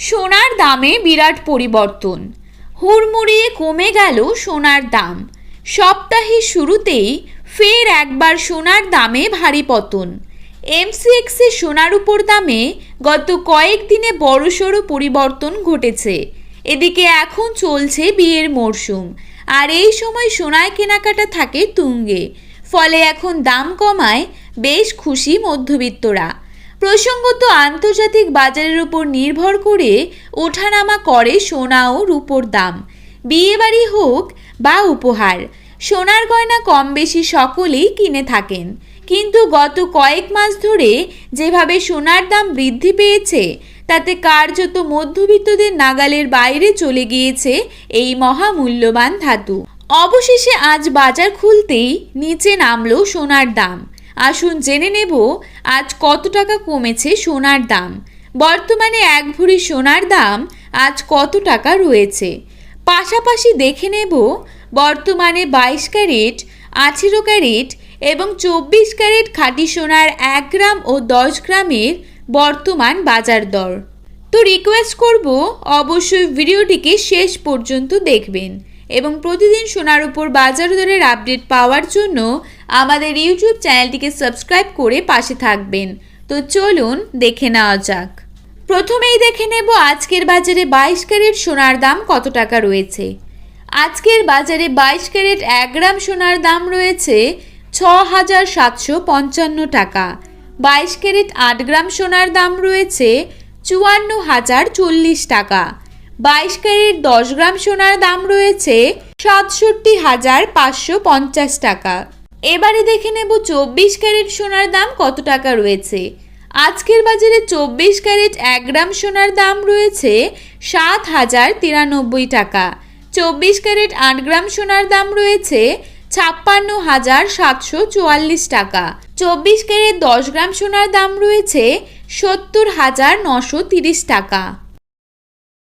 সোনার দামে বিরাট পরিবর্তন। হুড়মুড়িয়ে কমে গেল সোনার দাম। সপ্তাহের শুরুতেই ফের একবার সোনার দামে ভারী পতন। এমসিএক্সে সোনার উপর দামে গত কয়েকদিনে বড়সড় পরিবর্তন ঘটেছে। এদিকে এখন চলছে বিয়ের মরশুম, আর এই সময় সোনায় কেনাকাটা থাকে তুঙ্গে। ফলে এখন দাম কমায় বেশ খুশি মধ্যবিত্তরা। প্রসঙ্গত, আন্তর্জাতিক বাজারের উপর নির্ভর করে ওঠানামা করে সোনা ও রূপোর দাম। বিয়েবাড়ি হোক বা উপহার, সোনার গয়না কম বেশি সকলেই কিনে থাকেন। কিন্তু গত কয়েক মাস ধরে যেভাবে সোনার দাম বৃদ্ধি পেয়েছে, তাতে কার্যত মধ্যবিত্তদের নাগালের বাইরে চলে গিয়েছে এই মহামূল্যবান ধাতু। অবশেষে আজ বাজার খুলতেই নিচে নামলো সোনার দাম। আসুন জেনে নেব আজ কত টাকা কমেছে সোনার দাম। বর্তমানে এক ভরি সোনার দাম আজ কত টাকা রয়েছে। পাশাপাশি দেখে নেব বর্তমানে 22 ক্যারেট, 18 ক্যারেট এবং 24 ক্যারেট খাঁটি সোনার 1 গ্রাম ও 10 গ্রামের বর্তমান বাজার দর। তো রিকোয়েস্ট করব অবশ্যই ভিডিওটিকে শেষ পর্যন্ত দেখবেন এবং প্রতিদিন সোনার উপর বাজার দরের আপডেট পাওয়ার জন্য আমাদের ইউটিউব চ্যানেলটিকে সাবস্ক্রাইব করে পাশে থাকবেন। তো চলুন দেখে নেওয়া যাক। প্রথমেই দেখে নেব আজকের বাজারে 22 ক্যারেট সোনার দাম কত টাকা রয়েছে। আজকের বাজারে 22 ক্যারেট 1 গ্রাম সোনার দাম রয়েছে 6,755 টাকা। 22 ক্যারেট 8 গ্রাম সোনার দাম রয়েছে 54,040 টাকা। 22 ক্যারেট 10 গ্রাম সোনার দাম রয়েছে 67,550 টাকা। এবারে দেখে নেব 24 ক্যারেট সোনার দাম কত টাকা রয়েছে। আজকের বাজারে 24 ক্যারেট 1 গ্রাম সোনার দাম রয়েছে 7,093 টাকা। 24 ক্যারেট 8 গ্রাম সোনার দাম রয়েছে 56,744 টাকা। 24 ক্যারেট 10 গ্রাম সোনার দাম রয়েছে 70,930 টাকা।